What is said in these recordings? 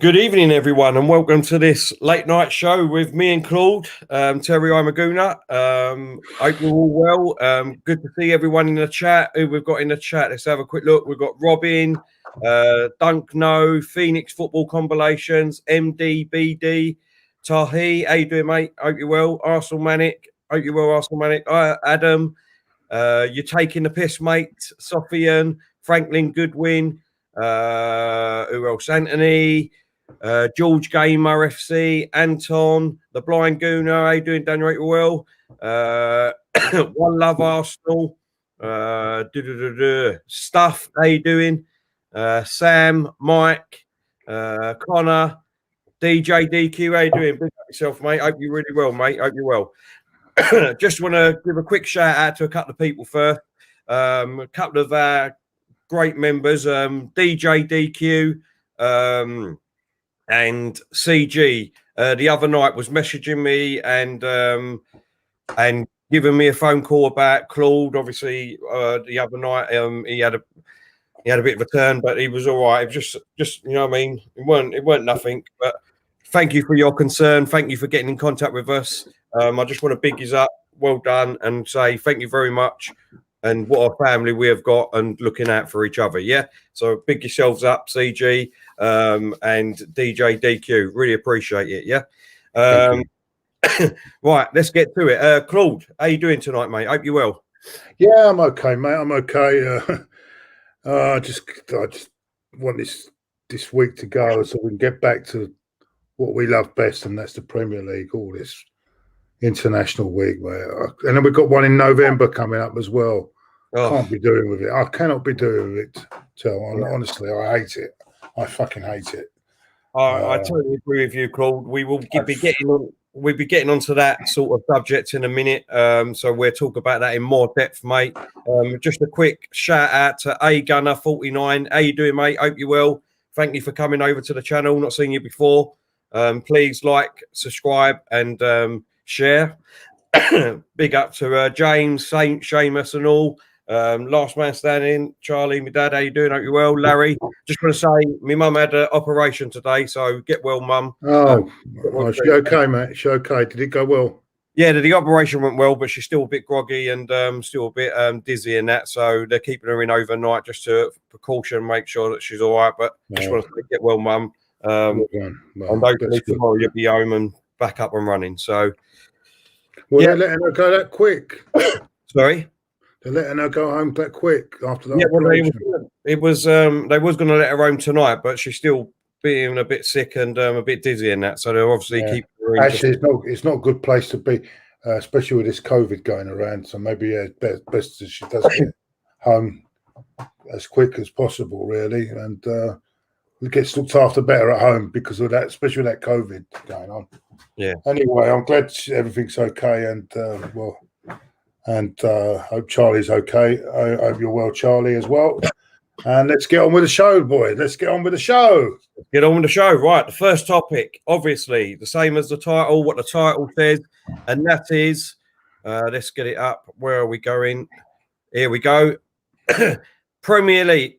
Good evening, everyone, and welcome to this late night show with me and Claude. Terry, I'm a Gooner. Hope you're all well. Good to see everyone in the chat. Who we've got in the chat? Let's have a quick look. We've got Robin, Dunk No, Phoenix Football Combinations, MD, BD, Tahi. How you doing, mate? Hope you're well. Arsenal Manic. Hope you're well, Arsenal Manic. Adam, you're taking the piss, mate. Sofian, Franklin Goodwin. Who else? Anthony. George Gamer FC, Anton, the Blind Gooner. How you doing, Daniel? Well, One Love Arsenal, Stuff. How you doing? Sam, Mike, Connor, DJ DQ. How you doing? Big up yourself, mate. Hope you're really well, mate. Hope you're well. Just want to give a quick shout out to a couple of people first. A couple of our great members, DJ DQ. And CG the other night was messaging me and giving me a phone call about Claude. Obviously, the other night he had a bit of a turn, but he was all right. It was just you know what I mean. It weren't nothing. But thank you for your concern. Thank you for getting in contact with us. I just want to big you up. Well done, and say thank you very much. And what a family we have got, and looking out for each other. Yeah. So big yourselves up, CG. And DJ DQ, really appreciate it. Yeah. Right, let's get to it. Claude, how you doing tonight, mate? Hope you're well. Yeah, I'm okay, mate. I'm okay. I just want this week to go so we can get back to what we love best, and that's the Premier League. All this international week, mate. And then we've got one in November coming up as well. Can't be doing with it. I cannot be doing with it. Honestly, I hate it. I fucking hate it. I totally agree with you, Claude. We will be getting onto that sort of subject in a minute. So we'll talk about that in more depth, mate. Just a quick shout out to agunner49. How you doing, mate? Hope you're well. Thank you for coming over to the channel. Not seen you before. Please like, subscribe, and share. Big up to James, Saint, Seamus, and all. Last man standing, Charlie, my dad, how you doing? Hope you're well. Larry, just want to say my mum had an operation today, so get well, mum. Is she okay, mate? She okay? Did it go well? Yeah, the operation went well, but she's still a bit groggy and still a bit dizzy and that, so they're keeping her in overnight just to precaution, make sure that she's all right. But just want to say get well, mum. And hopefully tomorrow you'll be home and back up and running. So, they're letting her go that quick. Sorry. They're letting her go home that quick after that. Yeah, well, they was going to let her home tonight, but she's still being a bit sick and a bit dizzy and that. So they're obviously keeping her in. Actually, it's not a good place to be, especially with this COVID going around. So maybe best that she does get home as quick as possible, really, and gets looked after better at home because of that, especially with that COVID going on. Yeah. Anyway, I'm glad everything's okay, and hope Charlie's okay. I hope you're well, Charlie, as well. And let's get on with the show, boy. Let's get on with the show. Get on with the show. Right. The first topic, obviously, the same as the title, what the title says, and that is, let's get it up. Where are we going? Here we go. Premier League.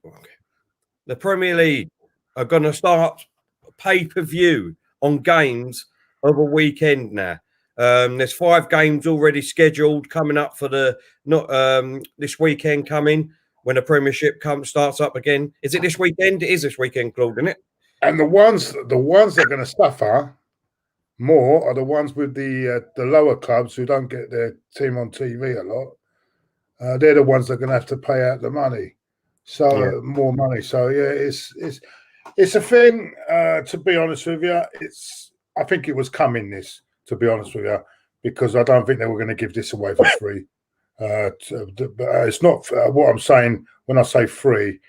The Premier League are going to start pay-per-view on games of a weekend now. There's 5 games already scheduled coming up for this weekend coming when the Premiership starts up again. Is it this weekend? It is this weekend, Claude, isn't it? And the ones that are going to suffer more are the ones with the lower clubs who don't get their team on TV a lot. They're the ones that are going to have to pay out the money, more money. So it's a thing. To be honest with you, I think it was coming. To be honest with you, because I don't think they were going to give this away for free. But it's not what I'm saying when I say free.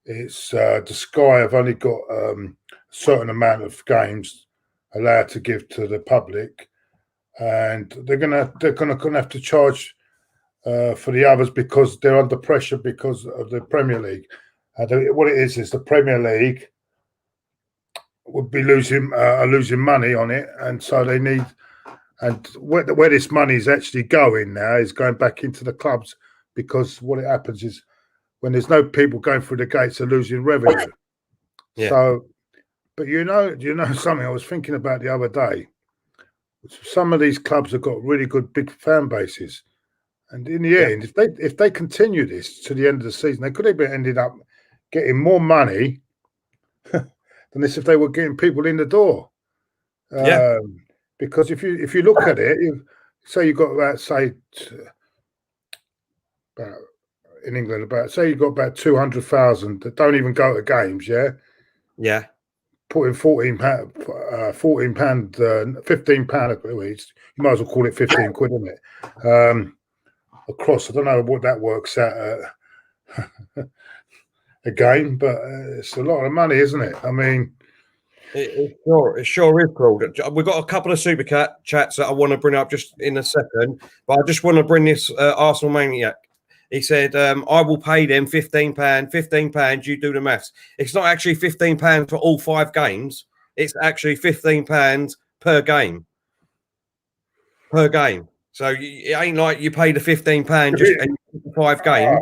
It's the Sky have only got a certain amount of games allowed to give to the public, and they're gonna have to charge for the others because they're under pressure because of the Premier League. What it is the Premier League would be losing money on it, and so they need. And where this money is actually going now is going back into the clubs, because what it happens is when there's no people going through the gates, they're losing revenue. Yeah. So But do you know something I was thinking about the other day? Some of these clubs have got really good big fan bases. And in the end, if they continue this to the end of the season, they could have ended up getting more money than this if they were getting people in the door. Because if you look at it, say you've got about in England say you've got about 200,000 that don't even go to games. Putting £14, £15. You might as well call it 15 quid, isn't it? Across, I don't know what that works out a game, but it's a lot of money, isn't it? I mean, it sure is, Claude. We've got a couple of super chats that I want to bring up just in a second, but I just want to bring this Arsenal maniac. He said, I will pay them £15, you do the maths. It's not actually £15 for all 5 games. It's actually £15 per game. So it ain't like you pay the £15 just and 5 games.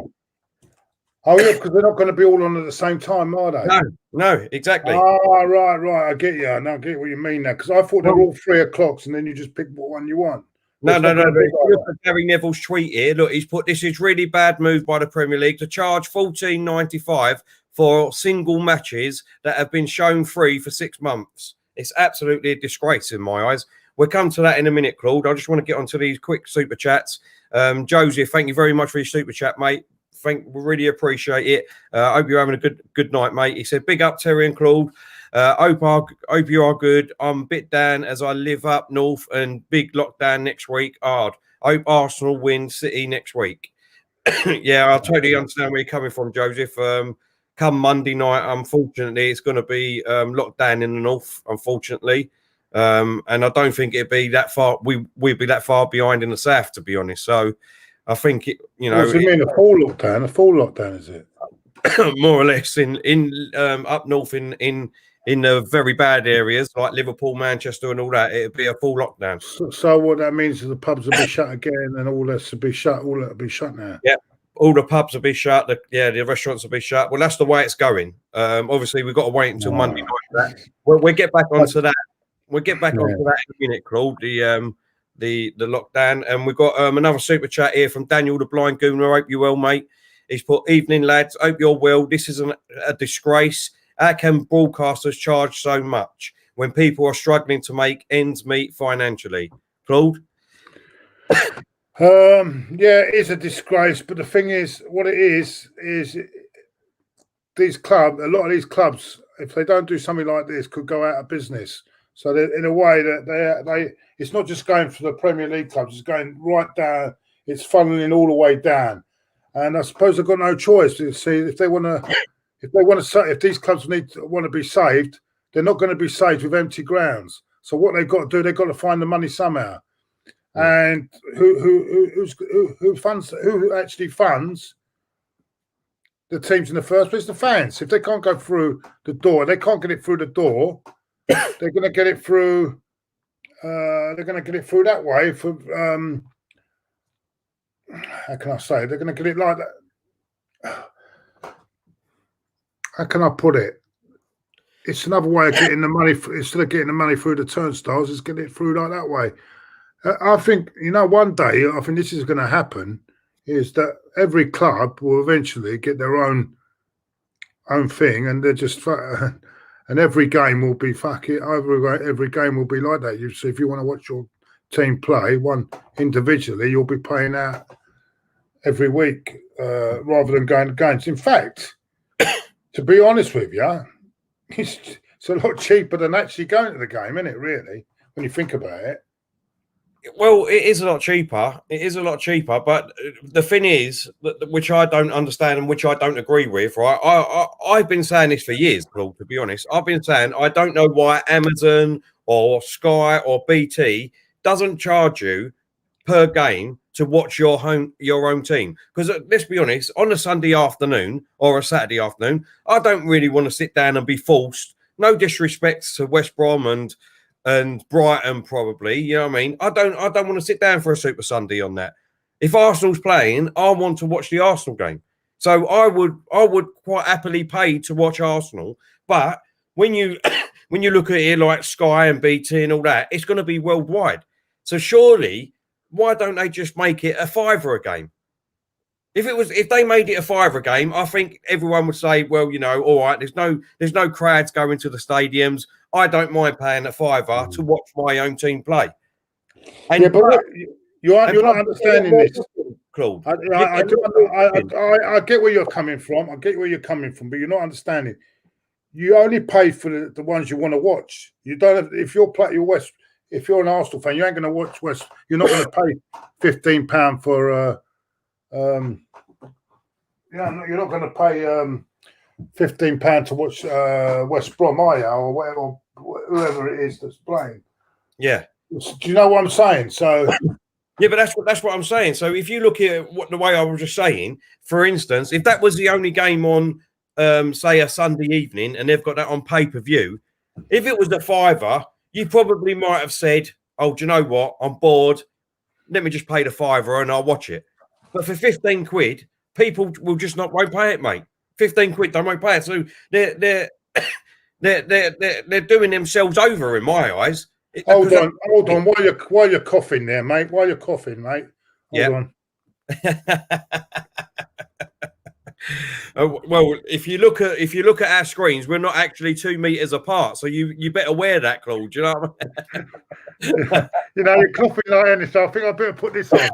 Oh, yeah, because they're not going to be all on at the same time, are they? No, exactly. Oh, right. I get you. Now I get what you mean now. Because I thought they were all 3 o'clock and then you just pick what one you want. No. Look at Gary Neville's tweet here. Look, he's put, this is really bad move by the Premier League to charge $14.95 for single matches that have been shown free for 6 months. It's absolutely a disgrace in my eyes. We'll come to that in a minute, Claude. I just want to get onto these quick super chats. Joseph, thank you very much for your super chat, mate. We really appreciate it. Hope you're having a good night, mate. He said, big up, Terry and Claude. Hope you are good. I'm a bit down as I live up north and big lockdown next week. Hard. Hope Arsenal win City next week. Yeah, I totally understand where you're coming from, Joseph. Come Monday night, unfortunately, it's going to be locked down in the north, unfortunately. And I don't think it'd be that far. We'd be that far behind in the south, to be honest. So I think What do you mean a full lockdown? A full lockdown, is it? More or less in up north in the very bad areas like Liverpool, Manchester, and all that. It'd be a full lockdown. So what that means is the pubs will be shut again, and all this will be shut. All that will be shut now. Yeah. All the pubs will be shut. The restaurants will be shut. Well, that's the way it's going. Obviously, we've got to wait until Monday night. We'll get back onto that. We'll get back onto that in a minute, Claude. The lockdown, and we've got another super chat here from Daniel the Blind Gooner. Hope you're well, mate. He's put, evening lads. Hope you're well. This is a disgrace. How can broadcasters charge so much when people are struggling to make ends meet financially? Claude. Yeah, it is a disgrace, but the thing is, what it is these clubs, a lot of these clubs, if they don't do something like this, could go out of business. So in a way that they it's not just going for the Premier League clubs, it's going right down, it's funneling all the way down. And I suppose they've got no choice to see if these clubs want to be saved, they're not going to be saved with empty grounds. So what they've got to do, they've got to find the money somehow. And who actually funds the teams in the first place? The fans. If they can't go through the door, they can't get it through the door. They're going to get it through. They're going to get it through that way. For how can I say? They're going to get it like that. How can I put it? It's another way of getting the money. Instead of getting the money through the turnstiles, it's getting it through like that way. I think, one day, I think this is going to happen, is that every club will eventually get their own thing, and they're just, and every game will be every game will be like that. So if you want to watch your team play, one individually, you'll be paying out every week rather than going to games. In fact, to be honest with you, it's a lot cheaper than actually going to the game, isn't it, really, when you think about it? Well, it is a lot cheaper. But the thing is, which I don't understand and which I don't agree with, right? I've been saying this for years, Claude, to be honest. I've been saying I don't know why Amazon or Sky or BT doesn't charge you per game to watch your own team. Because let's be honest, on a Sunday afternoon or a Saturday afternoon, I don't really want to sit down and be forced. No disrespect to West Brom and Brighton, probably, you know what I mean? I don't want to sit down for a Super Sunday on that. If Arsenal's playing, I want to watch the Arsenal game. So I would quite happily pay to watch Arsenal. But when you when you look at it like Sky and BT and all that, it's going to be worldwide. So surely, why don't they just make it a £5 a game? If they made it a £5 a game, I think everyone would say, well, you know, all right, there's no crowds going to the stadiums. I don't mind paying a £5 to watch my own team play. And yeah, but you're not understanding this, Claude. I get where you're coming from. I get where you're coming from, but you're not understanding. You only pay for the ones you want to watch. You don't have, if you're an Arsenal fan, you ain't going to watch West. You're not going to pay £15 for you're not going to pay £15 to watch West Brom, are you, or whatever, whoever it is that's playing. Yeah. Do you know what I'm saying? So yeah, but that's what I'm saying. So if you look at the way I was just saying, for instance, if that was the only game on, say, a Sunday evening, and they've got that on pay-per-view, if it was the £5, you probably might have said, "Oh, do you know what? I'm bored. Let me just pay the £5 and I'll watch it." But for 15 quid, people will just won't pay it, mate. 15 quid, they won't pay it. So they're doing themselves over in my eyes. Hold on. While you're coughing there, mate. Hold on. Well, if you look at our screens, we're not actually 2 meters apart. So you better wear that, Claude. Do you know what I mean? You know, you're coughing like anything. I think I better put this on.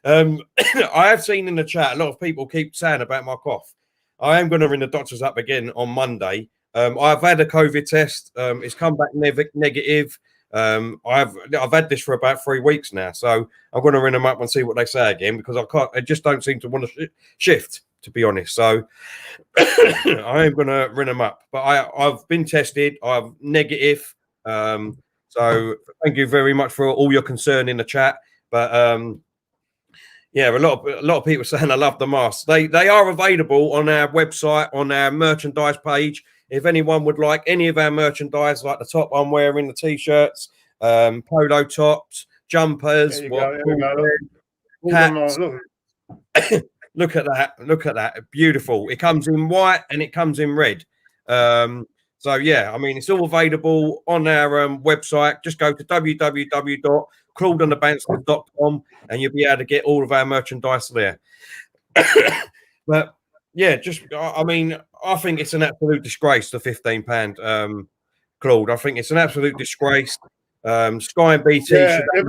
I have seen in the chat a lot of people keep saying about my cough. I am going to ring the doctors up again on Monday. I've had a COVID test. It's come back negative. I've had this for about 3 weeks now, so I'm going to ring them up and see what they say again, because I just don't seem to want to shift, to be honest. So I am going to ring them up. But I've been tested. I'm negative. So thank you very much for all your concern in the chat. But yeah, a lot of people saying I love the masks. They are available on our website, on our merchandise page. If anyone would like any of our merchandise, like the top I'm wearing, the t-shirts, polo tops, jumpers, hats. Look at that. Beautiful. It comes in white and it comes in red. So yeah, I mean, it's all available on our website. Just go to www.claudeandthebanstas.com and you'll be able to get all of our merchandise there. But yeah, I mean, I think it's an absolute disgrace, the £15, Claude. I think it's an absolute disgrace. Sky and BT. Yeah, they're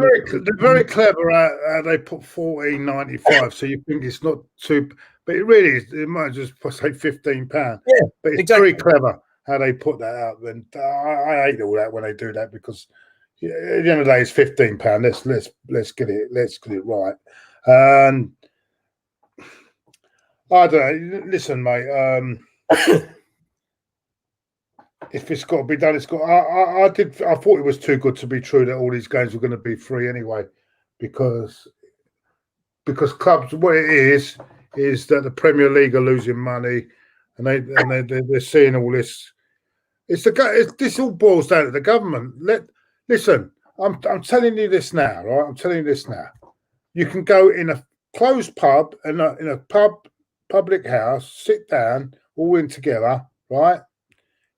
very clever how they put $14.95. So you think it's not too, but it really is. It might just say £15. Yeah, but it's exactly. Very clever how they put that out. And I hate all that when they do that, because at the end of the day, it's £15. Let's get it right. And I don't know. Listen, mate. If it's got to be done, it's got. I thought it was too good to be true that all these games were going to be free anyway, because clubs. What it is that the Premier League are losing money, and they're seeing all this. This all boils down to the government. Listen. I'm telling you this now, right? I'm telling you this now. You can go in a closed pub in a public house, sit down, all in together, right?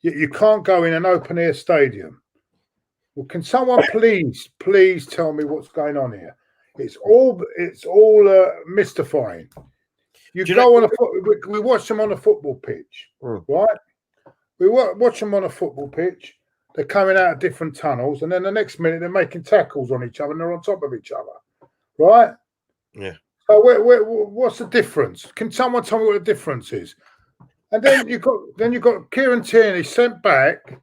You can't go in an open air stadium. Well, can someone please tell me what's going on here? It's all mystifying. We watch them on a football pitch, right? We watch them on a football pitch. They're coming out of different tunnels, and then the next minute they're making tackles on each other and they're on top of each other, right? Yeah. So what's the difference? Can someone tell me what the difference is? And then you got Kieran Tierney sent back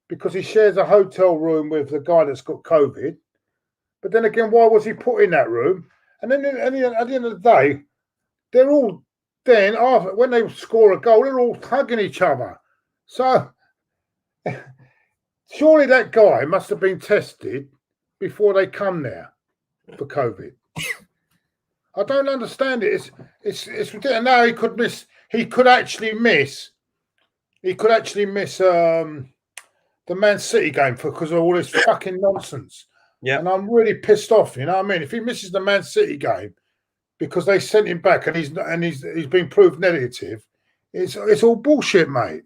because he shares a hotel room with the guy that's got COVID. But then again, why was he put in that room? And then at the end of the day, they're all when they score a goal, they're all hugging each other. So surely that guy must have been tested before they come there for COVID. I don't understand it. It's ridiculous. Now he could miss. He could actually miss the Man City game because of all this fucking nonsense. Yeah, and I'm really pissed off. You know what I mean? If he misses the Man City game because they sent him back and he's been proved negative, it's all bullshit, mate.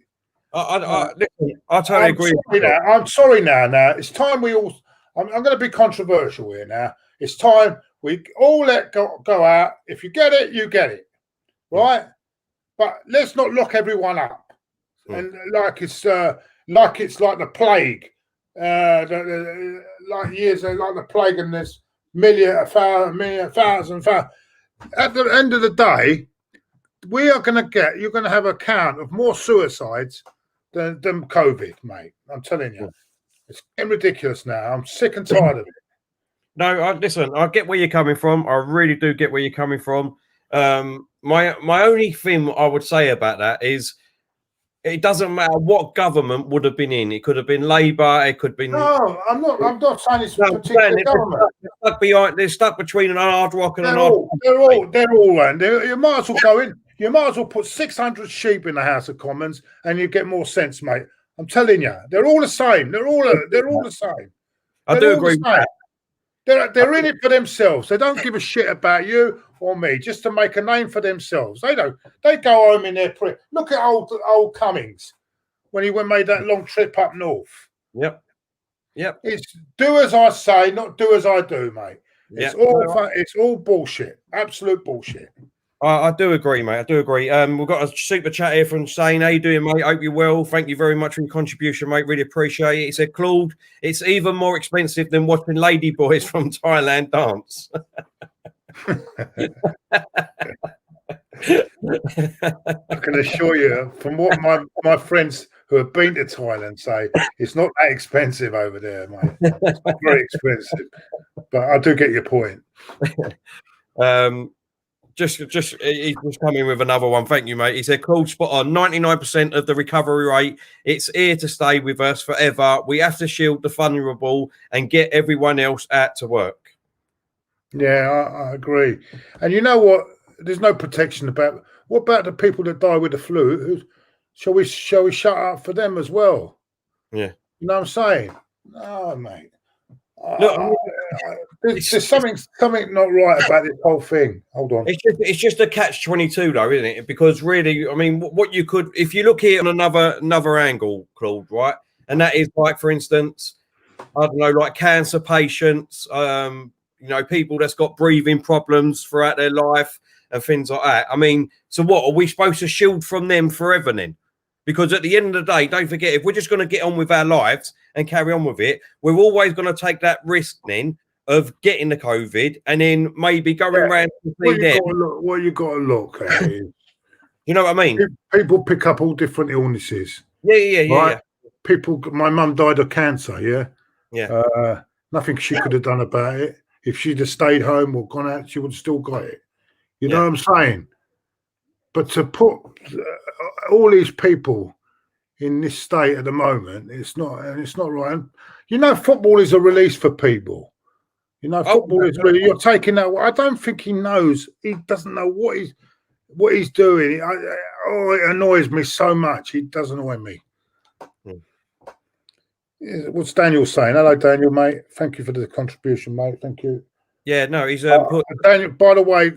Listen, I totally agree. I'm sorry now. It's time we all. I'm going to be controversial here now. It's time we all let go out. If you get it, you get it, right? But let's not lock everyone up. And like it's like the plague, like the plague, and there's thousand. At the end of the day, you're going to have a count of more suicides than COVID, mate. I'm telling you, it's getting ridiculous now. I'm sick and tired of it. No, listen, I get where you're coming from. I really do get where you're coming from. My only thing I would say about that is, it doesn't matter what government would have been in. It could have been Labour. It could have been. No, I'm not saying it's particular government. They're stuck between an hard rock and they're an hard. They're all around. You might as well go in. You might as well put 600 sheep in the House of Commons, and you get more sense, mate. I'm telling you, they're all the same. They're all the same. I do agree with that. They're in it for themselves. They don't give a shit about you or me, just to make a name for themselves. They don't. They go home in their look at old Cummings when he made that long trip up north. Yep. It's do as I say, not do as I do, mate. It's all bullshit. Absolute bullshit. I do agree, mate. I do agree. We've got a super chat here from Shane. How you doing, mate? Hope you're well. Thank you very much for your contribution, mate. Really appreciate it. He said, Claude, it's even more expensive than watching ladyboys from Thailand dance. I can assure you, from what my friends who have been to Thailand say, it's not that expensive over there, mate. It's not very expensive. But I do get your point. He was coming with another one. Thank you, mate. He said, "Cool, spot on. 99% of the recovery rate. It's here to stay with us forever. We have to shield the vulnerable and get everyone else out to work." Yeah, I agree. And you know what? There's no protection about. What about the people that die with the flu? Shall we shut up for them as well? Yeah. You know what I'm saying? No, mate. Look, there's something not right about this whole thing. Hold on. It's just a catch-22, though, isn't it? Because really, I mean, what you could, if you look here on another angle, Claude, right? And that is like, for instance, I don't know, like cancer patients, people that's got breathing problems throughout their life and things like that. I mean, so what are we supposed to shield from them forever then? Because at the end of the day, don't forget, if we're just going to get on with our lives and carry on with it, we're always going to take that risk then of getting the COVID and then maybe going around to see them. What you got to look at is, you know what I mean? People pick up all different illnesses. Yeah. People, my mum died of cancer, Yeah. Nothing she could have done about it. If she'd have stayed home or gone out, she would have still got it. You know what I'm saying? But to put all these people in this state at the moment, it's not right. And, football is a release for people. Football is really, you're taking that. I don't think he knows. He doesn't know what he's doing. It annoys me so much. It does annoy me. What's Daniel saying? Hello, Daniel, mate. Thank you for the contribution, mate. Thank you. Yeah, no, he's Daniel, by the way,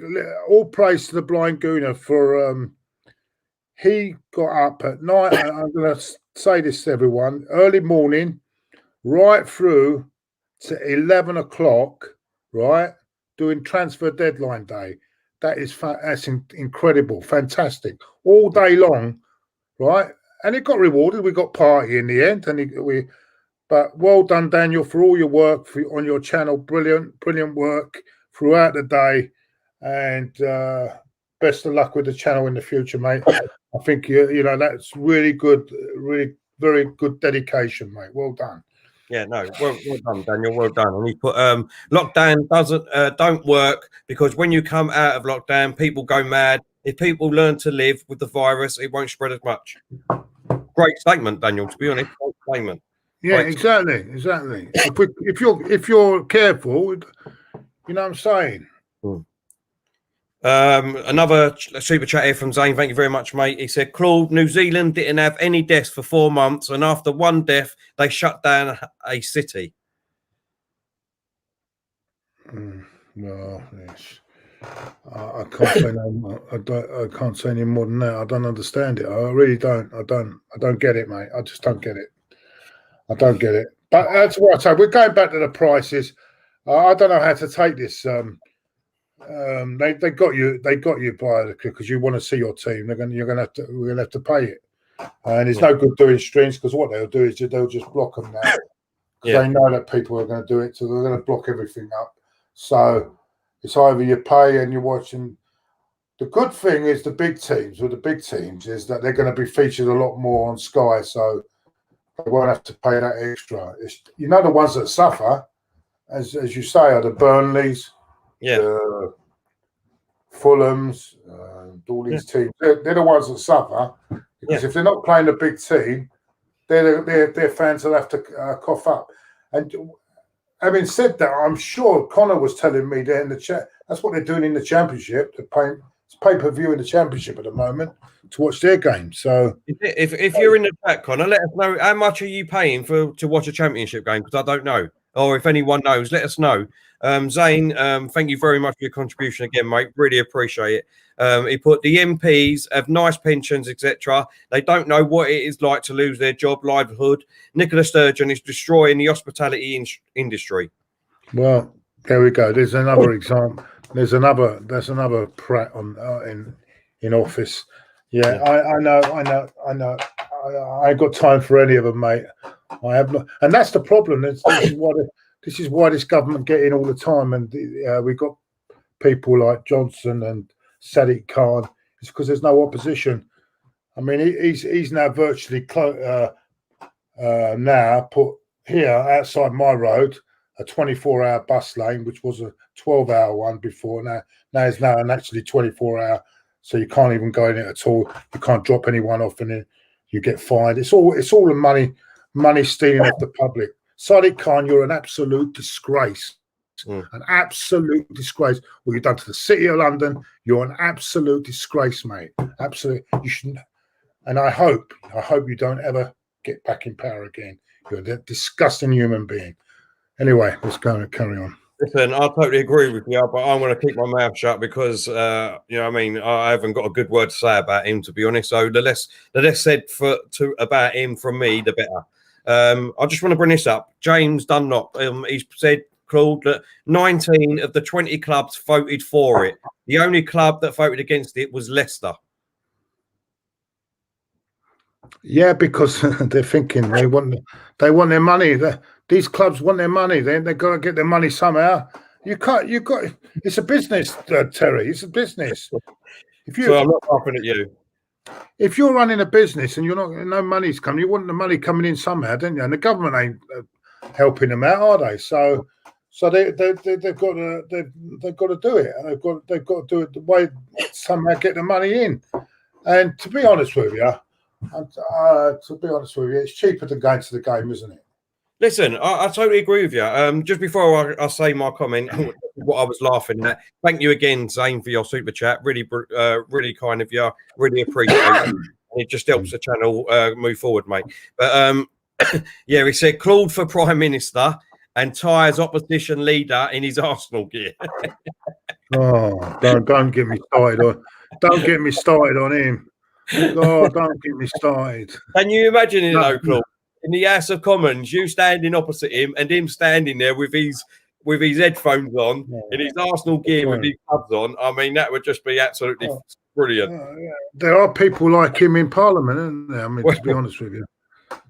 all praise to the blind Gooner for he got up at night. I'm going to say this to everyone: early morning, right through to 11 o'clock, right, doing transfer deadline day. That's incredible, fantastic, all day long, right? And it got rewarded. We got party in the end, and But well done, Daniel, for all your work on your channel. Brilliant work throughout the day, and best of luck with the channel in the future, mate. I think that's really good, really very good dedication, mate. Well done. Yeah, no, well done, Daniel. Well done. And he put lockdown don't work because when you come out of lockdown, people go mad. If people learn to live with the virus, it won't spread as much. Great statement, Daniel. To be honest, great statement. Yeah, exactly. If you're careful, you know what I'm saying. Another super chat here from Zane. Thank you very much, mate. He said, Claude, New Zealand didn't have any deaths for 4 months, and after one death, they shut down a city. Well, yes. I can't say no more. I can't say any more than that. I don't understand it. I really don't. I don't get it, mate. I just don't get it. I don't get it. But that's what I say. We're going back to the prices. I don't know how to take this. They got you. They got you by because you want to see your team. We're gonna have to pay it. And it's no good doing streams because what they'll do is they'll just block them now. They know that people are going to do it, so they're going to block everything up. So it's either you pay and you're watching. The good thing is the big teams, with the big teams, is that they're going to be featured a lot more on Sky, so they won't have to pay that extra. The ones that suffer, as you say, are the Burnleys, the Fulhams, all these teams. They're the ones that suffer because if they're not playing a big team, their fans will have to cough up. And having said that, I'm sure Connor was telling me there in the chat, that's what they're doing in the Championship. They're paying pay-per-view in the Championship at the moment to watch their games. So if you're in the chat, Connor, let us know how much are you paying to watch a Championship game, because I don't know. Or if anyone knows, let us know. Zane, thank you very much for your contribution again, mate. Really appreciate it. He put the MPs have nice pensions, etc. They don't know what it is like to lose their job, livelihood. Nicola Sturgeon is destroying the hospitality industry. Well, there we go. There's another example. There's another prat on in office. Yeah, I know. I ain't got time for any of them, mate. I have not, and that's the problem. This is why this government get in all the time, and we've got people like Johnson and Sadiq Khan. It's because there's no opposition. I mean, he's now virtually now put here outside my road a 24-hour bus lane, which was a 12-hour one before. Now it's now an actually 24-hour, so you can't even go in it at all. You can't drop anyone off in it. You get fined. It's all the money stealing off the public. Sadiq Khan, you're an absolute disgrace. An absolute disgrace. What you've done to the City of London, you're an absolute disgrace, mate. Absolutely. You shouldn't. And I hope you don't ever get back in power again. You're a disgusting human being. Anyway, let's go and carry on. Listen, I totally agree with you, but I'm going to keep my mouth shut because, I haven't got a good word to say about him, to be honest. So the less said about him from me, the better. I just want to bring this up. James Dunlop, he said, Claude, that 19 of the 20 clubs voted for it. The only club that voted against it was Leicester. Yeah, because they're thinking they want their money. These clubs want their money. They've got to get their money somehow. It's a business, Terry. It's a business. So I'm not laughing at you. If you're running a business and no money's coming, you want the money coming in somehow, don't you? And the government ain't helping them out, are they? So they've got to do it. They've got to do it the way somehow get the money in. And to be honest with you, it's cheaper than going to the game, isn't it? Listen, I totally agree with you. Just before I say my comment, what I was laughing at, thank you again, Zane, for your super chat. Really, really kind of you. Really appreciate it. It just helps the channel move forward, mate. But he said Claude for Prime Minister and Ty as opposition leader in his Arsenal gear. Oh, don't get me started on. Don't get me started on him. Oh, don't get me started. Can you imagine it, though, Claude? In the House of Commons, you standing opposite him and him standing there with his headphones on, in his Arsenal gear with his clubs on. I mean, that would just be absolutely brilliant. There are people like him in Parliament, isn't there? I mean, to be honest with you.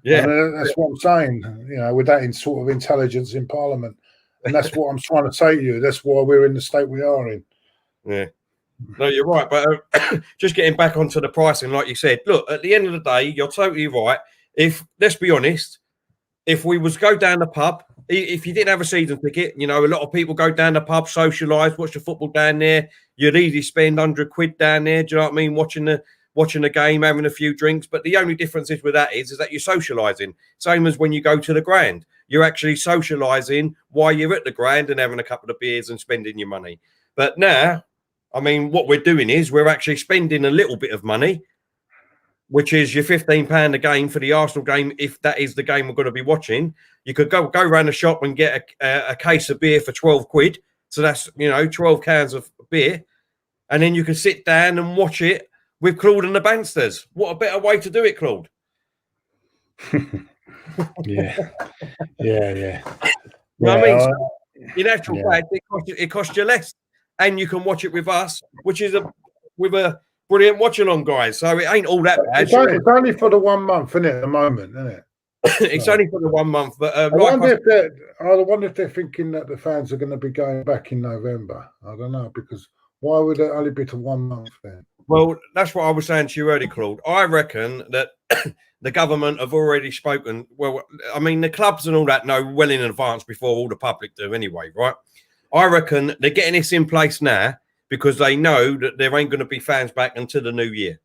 Yeah. That's what I'm saying, with that sort of intelligence in Parliament. And that's what I'm trying to say to you. That's why we're in the state we are in. Yeah. No, you're right. But just getting back onto the pricing, like you said, look, at the end of the day, you're totally right. Let's be honest, if we was go down the pub, if you didn't have a season ticket, a lot of people go down the pub, socialise, watch the football down there. You'd easily spend £100 down there. Do you know what I mean? Watching the game, having a few drinks. But the only difference is with that is that you're socialising. Same as when you go to the ground. You're actually socialising while you're at the ground and having a couple of beers and spending your money. But now, I mean, what we're doing is we're actually spending a little bit of money, which is your £15 a game for the Arsenal game. If that is the game we're going to be watching, you could go around the shop and get a case of beer for £12, So that's, 12 cans of beer. And then you can sit down and watch it with Claude and the Banstas. What a better way to do it, Claude. Yeah. Yeah. You know what I mean? So in actual fact, it costs you less. And you can watch it with us, which is with a brilliant watch along, guys. So it ain't all that bad. It's only for the 1 month, isn't it, at the moment, isn't it? It's only for the 1 month. But I wonder if they're thinking that the fans are going to be going back in November. I don't know, because why would it only be to 1 month then? Well, that's what I was saying to you earlier, Claude. I reckon that the government have already spoken. Well, I mean, the clubs and all that know well in advance before all the public do anyway, right? I reckon they're getting this in place now because they know that there ain't going to be fans back until the new year.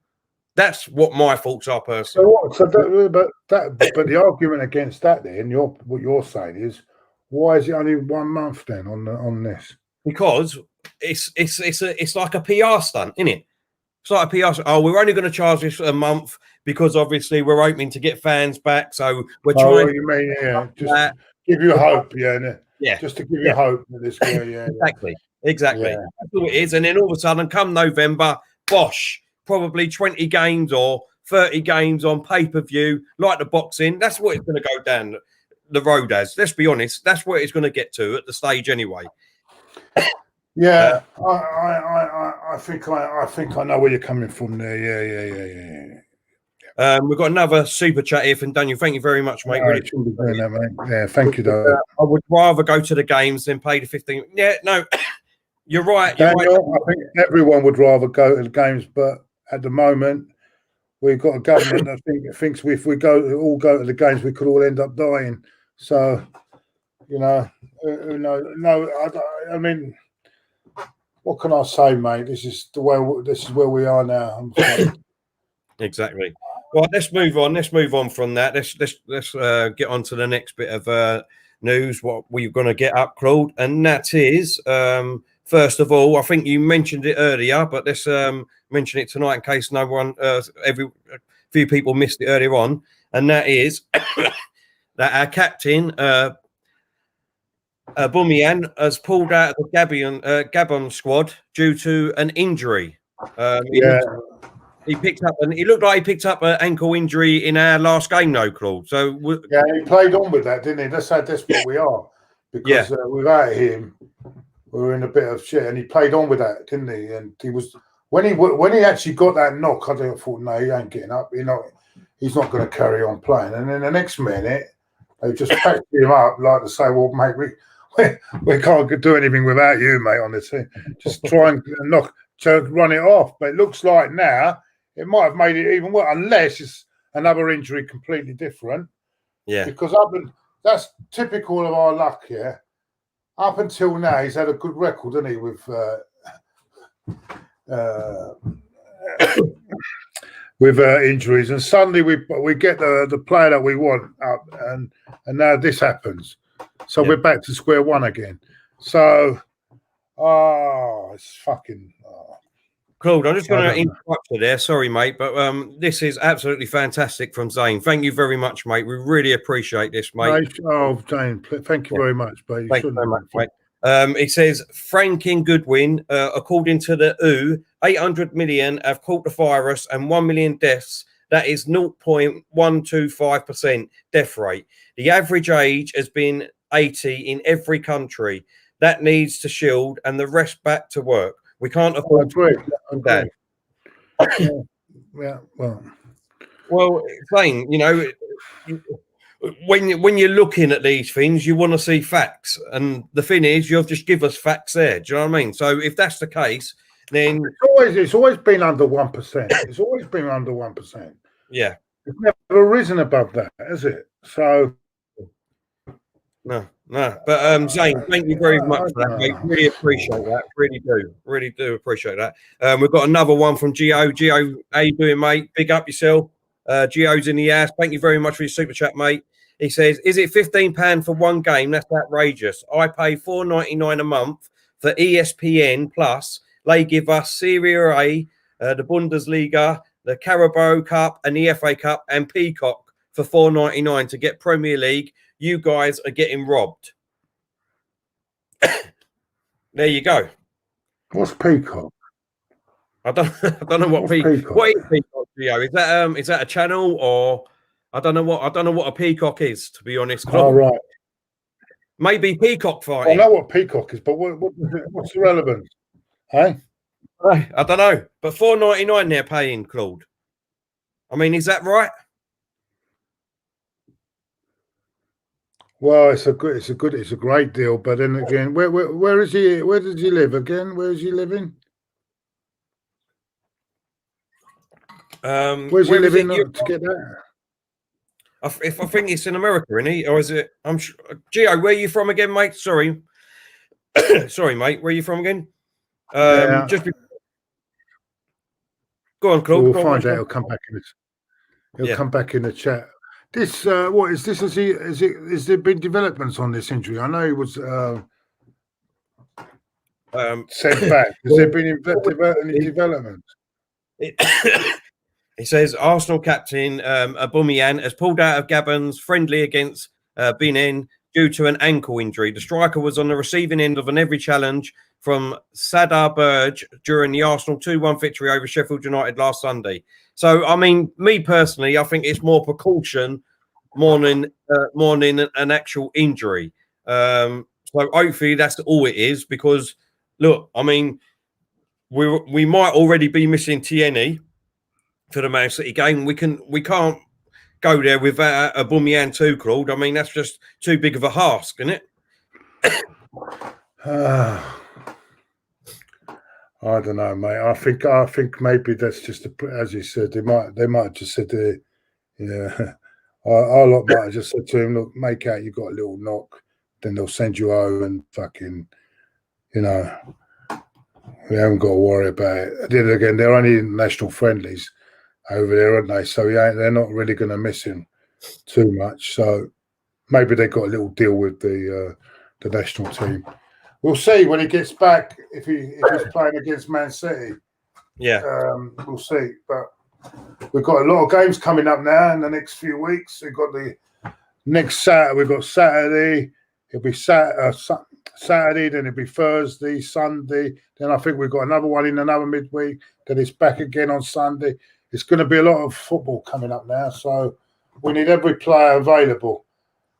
That's what my thoughts are personally. But the argument against that, then, what you're saying is, why is it only 1 month then on this? Because it's like a PR stunt, isn't it? It's like a PR stunt. Oh, we're only going to charge this a month because obviously we're hoping to get fans back. So we're trying. You mean, just give you hope, just to give you hope that this year, Exactly. Yeah. That's all it is. And then all of a sudden, come November, bosh, probably 20 games or 30 games on pay-per-view, like the boxing. That's what it's going to go down the road as. Let's be honest. That's where it's going to get to at the stage anyway. Yeah, I think I know where you're coming from there. Yeah. We've got another super chat here from Daniel. Thank you very much, mate. Really mate. Yeah, thank you, though. I would rather go to the games than pay the 15. Yeah, no, you're right. Daniel, I think everyone would rather go to the games, but at the moment, we've got a government that thinks if we all go to the games, we could all end up dying. So, no, I mean, what can I say, mate? This is where we are now. Exactly. Well, let's move on. Let's move on from that. Let's get on to the next bit of news. What we're going to get up, Claude, and that is first of all, I think you mentioned it earlier, but let's mention it tonight in case no one, a few people missed it earlier on, and that is that our captain Aubameyang has pulled out of the Gabon squad due to an injury. He looked like he picked up an ankle injury in our last game, though, Claude. So he played on with that, didn't he? That's how desperate we are. Because without him, we were in a bit of shit. And he played on with that, didn't he? And he was when he actually got that knock, I thought, no, he ain't getting up. He's not going to carry on playing. And then the next minute, they just packed him up like to say, well, mate, we can't do anything without you, mate, on the team. Just try and run it off. But it looks like now it might have made it even worse, unless it's another injury completely different. Yeah. Because that's typical of our luck here. Up until now, he's had a good record, hasn't he, with injuries. And suddenly we get the player that we want up, and now this happens. So we're back to square one again. So, it's fucking... Claude, I'm just going to interrupt you there. Sorry, mate, but this is absolutely fantastic from Zane. Thank you very much, mate. We really appreciate this, mate. Zane, thank you very much, mate. Thank you very much, mate. He says, Franklin Goodwin, according to the WHO, 800 million have caught the virus and 1 million deaths. That is 0.125% death rate. The average age has been 80 in every country. That needs to shield and the rest back to work. We can't afford that. Well, Zane, when you're looking at these things, you want to see facts, and the thing is, you've just give us facts there. Do you know what I mean? So if that's the case, then it's always been under 1%. It's always been under 1%. Yeah, it's never risen above that, has it? So no. But Zane, thank you very much for that, mate. Really appreciate that. Really do appreciate that. We've got another one from Gio. Gio, how you doing, mate? Big up yourself. Gio's in the ass. Thank you very much for your super chat, mate. He says, is it £15 for one game? That's outrageous. I pay $4.99 a month for ESPN Plus. They give us Serie A, the Bundesliga, the Carabao Cup and the FA Cup and Peacock for $4.99 to get Premier League. You guys are getting robbed. There you go. What's peacock? I don't know what peacock. What is peacock, Gio? Is that a channel, or I don't know what a peacock is, to be honest. Oh, right. Maybe peacock fighting. I know what peacock is, but what's the relevance? Hey? I don't know. But $4.99 they're paying, Claude. I mean, is that right? Well, it's a great deal. But then again, where is he? Where does he live again? Where is he living? Where's he living to get that? I think it's in America, isn't he? Or is it? I'm sure. Gio, where are you from again, mate? Sorry. Sorry, mate. Where are you from again? Yeah. Go on, Claude. We'll find out. He'll come back in this. He'll come back in the chat. This what is this? Has there been developments on this injury? I know he was sent back. Has there been any developments? He says Arsenal captain Aubameyang has pulled out of Gabon's friendly against Benin due to an ankle injury. The striker was on the receiving end of an every challenge from Sadar Burge during the Arsenal 2-1 victory over Sheffield United last Sunday. So, I mean, me personally, I think it's more precaution more than an actual injury. So hopefully that's all it is, because, look, I mean, we might already be missing Tierney for the Man City game. We can't go there without Aubameyang too, Claude. I mean, that's just too big of a ask, isn't it? I don't know, mate. I think maybe that's just as you said. They might have just said, yeah. Our lot might have just said to him, look, make out you got a little knock, then they'll send you home and fucking, you know, we haven't got to worry about it. Then again, they're only national friendlies over there, aren't they? So they're not really going to miss him too much. So maybe they got a little deal with the national team. We'll see when he gets back if he's playing against Man City. Yeah, we'll see. But we've got a lot of games coming up now in the next few weeks. We've got the next Saturday. We've got Saturday. It'll be Saturday. Then it'll be Thursday, Sunday. Then I think we've got another one in another midweek. Then it's back again on Sunday. It's going to be a lot of football coming up now, so we need every player available,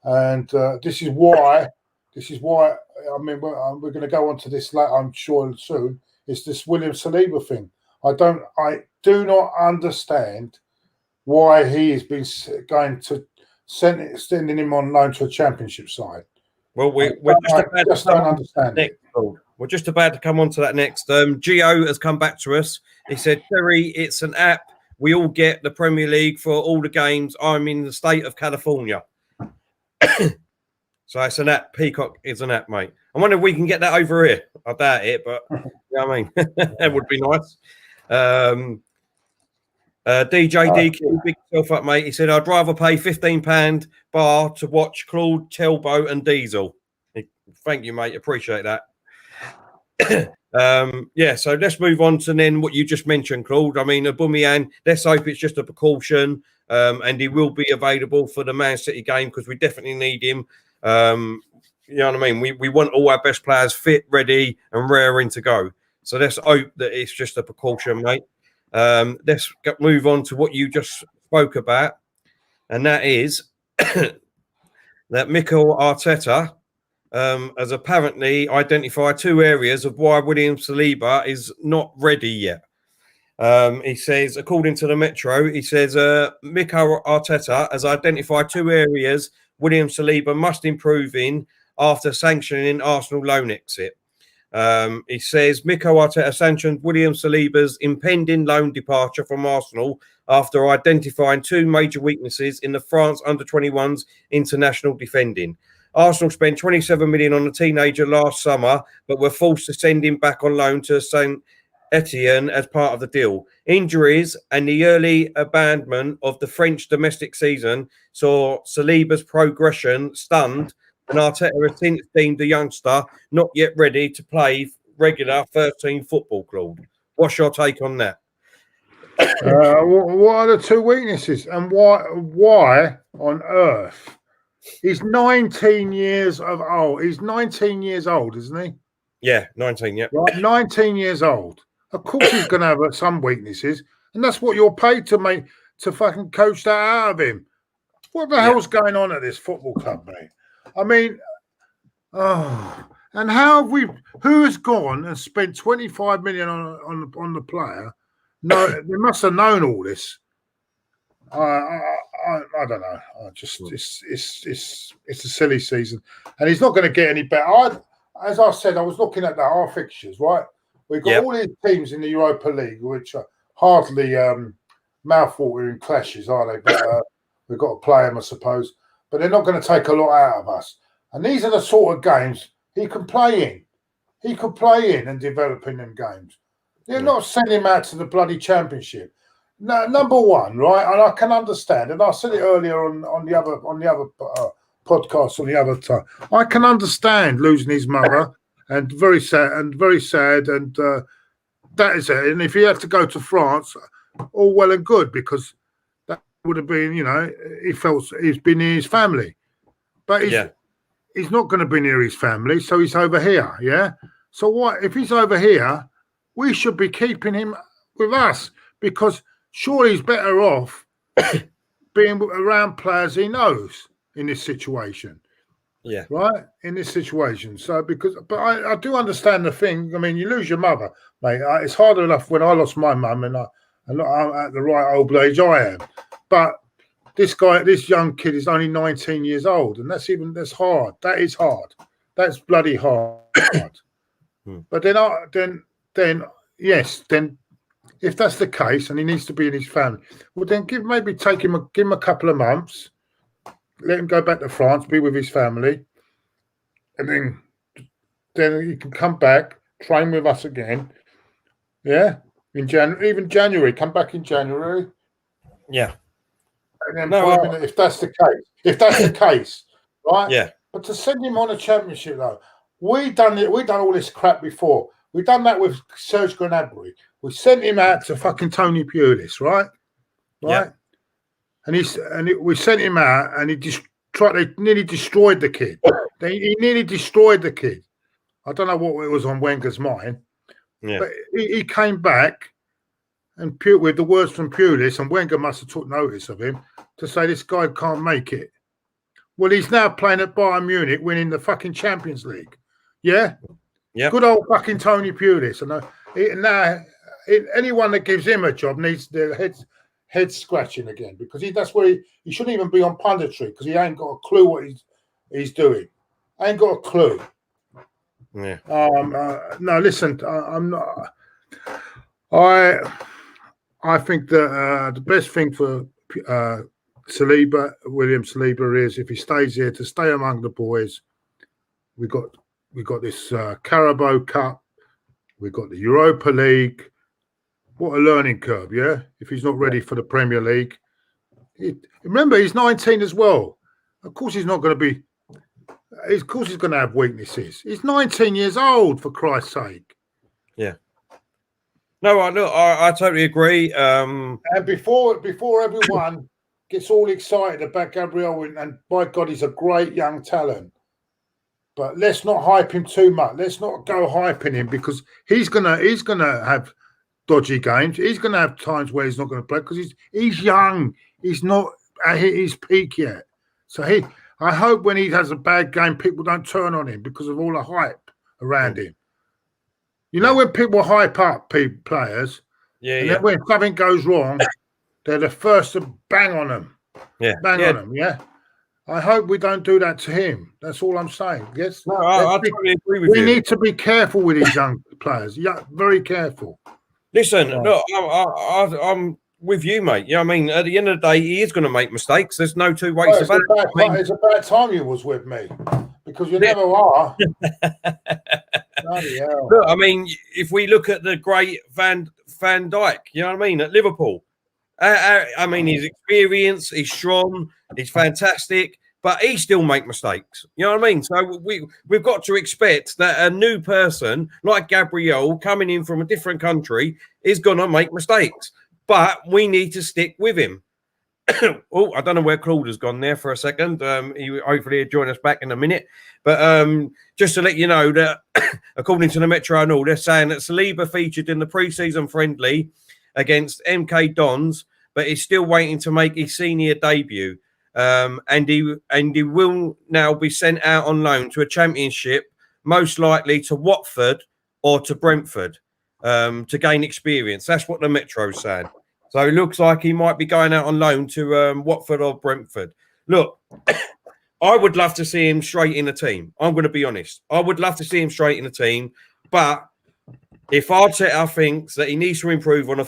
and this is why. I mean, we're going to go on to this later, I'm sure, soon. It's this William Saliba thing. I do not understand why he has been going to sending him on loan to a Championship side. Well, we're just don't understand it. We're just about to come on to that next. Gio has come back to us. He said, Terry, it's an app. We all get the Premier League for all the games. I'm in the state of California. So it's an app. Peacock is an app, mate. I wonder if we can get that over here. I doubt it, but you know what I mean? That would be nice. DJ DQ, big yourself up, mate. He said, I'd rather pay £15 bar to watch Claude, Telbo and Diesel. Thank you, mate. Appreciate that. Yeah, so let's move on to then what you just mentioned, Claude. I mean, Aubameyang, let's hope it's just a precaution, and he will be available for the Man City game because we definitely need him. You know what I mean? We want all our best players fit, ready, and raring to go. So let's hope that it's just a precaution, mate. Let's move on to what you just spoke about, and that is that Mikel Arteta has apparently identified two areas of why William Saliba is not ready yet. He says, according to the Metro, he says Mikel Arteta has identified two areas William Saliba must improve in after sanctioning Arsenal loan exit. He says Mikel Arteta sanctioned William Saliba's impending loan departure from Arsenal after identifying two major weaknesses in the France under-21s international defending. Arsenal spent 27 million on the teenager last summer, but were forced to send him back on loan to Saint Etienne as part of the deal. Injuries and the early abandonment of the French domestic season saw Saliba's progression stunned, and Arteta has since deemed the youngster not yet ready to play regular first-team football, Claude. What's your take on that? What are the two weaknesses, and why on earth? He's 19 years old. He's 19 years old, isn't he? Yeah, 19. Yeah, right, 19 years old. Of course, he's going to have some weaknesses, and that's what you're paid to fucking coach that out of him. What the hell's going on at this football club, mate? I mean, and how have we? Who has gone and spent 25 million on the player? No, they must have known all this. I don't know. It's a silly season, and he's not going to get any better. As I said, I was looking at our fixtures. Right, we've got all these teams in the Europa League, which are hardly mouth-watering clashes, are they? But we've got to play them, I suppose. But they're not going to take a lot out of us. And these are the sort of games he can play in. He could play in and develop in them games. They're not sending him out to the bloody championship. No, number one, right? And I can understand, and I said it earlier on the other podcast on the other time. I can understand losing his mother, and very sad, and that is it. And if he had to go to France, all well and good, because that would have been, he felt he's been near his family, but he's not going to be near his family, so he's over here. Yeah. So what if he's over here? We should be keeping him with us, because surely he's better off being around players he knows in this situation. Yeah. Right? In this situation. So, but I do understand the thing. I mean, you lose your mother, mate. It's hard enough when I lost my mum, and I'm at the right old age I am. But this young kid is only 19 years old, and that's hard. That is hard. That's bloody hard. But then if that's the case and he needs to be in his family, well, then give him a couple of months, let him go back to France, be with his family, and then he can come back, train with us again. Yeah, in January, even January, come back in January. Yeah, and then if that's the case, right? Yeah. But to send him on a championship though, we done all this crap before. We've done that with Serge Gnabry. We sent him out to fucking Tony Pulis, right? Right. Yeah. We sent him out, and they nearly destroyed the kid. He nearly destroyed the kid. I don't know what it was on Wenger's mind. Yeah. But he came back, and with the words from Pulis, and Wenger must have took notice of him to say this guy can't make it. Well, he's now playing at Bayern Munich, winning the fucking Champions League. Yeah. Yeah. Good old fucking Tony Pulis. And now anyone that gives him a job needs their head scratching again, because that's where he shouldn't even be on punditry, because he ain't got a clue what he's doing. Ain't got a clue. Yeah. No, listen, I'm not. I think that the best thing for William Saliba is, if he stays here, to stay among the boys. We got this Carabao Cup. We've got the Europa League. What a learning curve, yeah? If he's not ready for the Premier League. Remember, he's 19 as well. Of course he's not going to be... Of course he's going to have weaknesses. He's 19 years old, for Christ's sake. Yeah. No, I totally agree. And before everyone gets all excited about Gabriel, and by God, he's a great young talent. But let's not hype him too much. Let's not go hyping him, because he's gonna have dodgy games. He's gonna have times where he's not going to play, because he's young. He's not at his peak yet. So I hope when he has a bad game, people don't turn on him because of all the hype around him. You know, when people hype up players, then when something goes wrong, they're the first to bang on them. Yeah, bang on them. Yeah. I hope we don't do that to him. That's all I'm saying. Yes. No, I totally agree with you. We need to be careful with these young players. Yeah, very careful. Listen, look, I'm with you, mate. Yeah, I mean, at the end of the day, he is going to make mistakes. There's no two ways about it. It's a bad time you was with me, because you never are. Look, I mean, if we look at the great Van Dijk, you know what I mean, at Liverpool. I mean, he's experienced, he's strong, he's fantastic, but he still make mistakes. You know what I mean? So we've got to expect that a new person like Gabriel coming in from a different country is going to make mistakes. But we need to stick with him. Oh, I don't know where Claude has gone there for a second. He hopefully he'll join us back in a minute. But just to let you know that according to the Metro and all, they're saying that Saliba featured in the pre-season friendly against MK Dons, but he's still waiting to make his senior debut. And he will now be sent out on loan to a championship, most likely to Watford or to Brentford, to gain experience. That's what the Metro's saying. So it looks like he might be going out on loan to Watford or Brentford. Look, I would love to see him straight in the team. I'm going to be honest. I would love to see him straight in the team. But if Arteta thinks that he needs to improve on a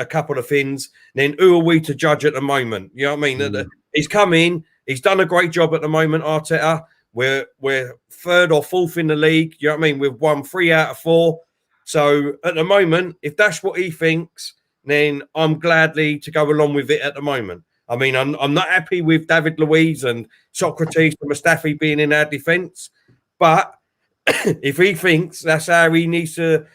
couple of things, then who are we to judge at the moment? You know what I mean? He's come in. He's done a great job at the moment, Arteta. We're third or fourth in the league. You know what I mean? We've won 3 out of 4. So at the moment, if that's what he thinks, then I'm gladly to go along with it at the moment. I mean, I'm not happy with David Luiz and Socrates and Mustafi being in our defence, but if he thinks that's how he needs to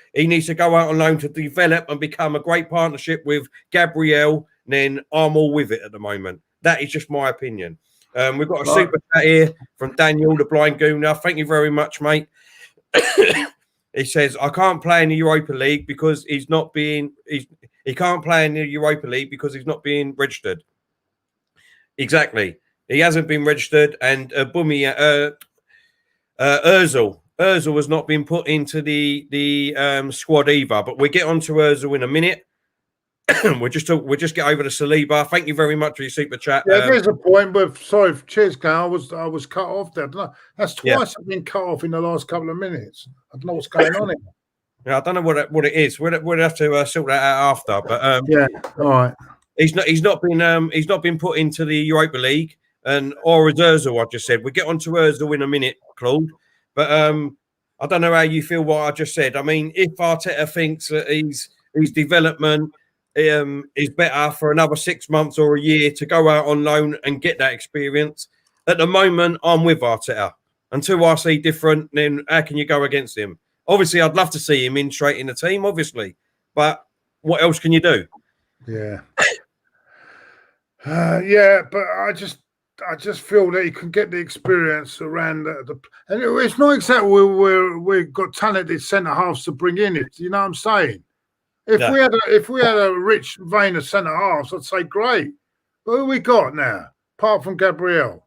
go out on loan to develop and become a great partnership with Gabriel, then I'm all with it at the moment. That is just my opinion. We've got a super chat here from Daniel, the blind Gooner. Thank you very much, mate. He says, I can't play in the Europa League because he can't play in the Europa League because he's not being registered. Exactly. He hasn't been registered, and Ozil has not been put into the squad either. But we'll get on to Ozil in a minute. we'll just get over to Saliba. Thank you very much for your super chat. Yeah, there's a point, but sorry, cheers, Carl. I was cut off there. I don't know. That's twice I've been cut off in the last couple of minutes. I don't know what's going on here. Yeah, I don't know what it is. We'll have to sort that out after. But yeah, all right. He's not been put into the Europa League, or as Ozil, I just said. We'll get on to Ozil in a minute, Claude. But I don't know how you feel what I just said. I mean, if Arteta thinks that his development is better for another 6 months or a year to go out on loan and get that experience, at the moment, I'm with Arteta. Until I see different, then how can you go against him? Obviously, I'd love to see him in straight in the team, obviously. But what else can you do? Yeah. Yeah, but I just feel that he can get the experience around and it's not exactly we've got talented centre halves to bring in. You know what I'm saying? If we had a rich vein of centre halves, I'd say great. But who we got now, apart from Gabriel?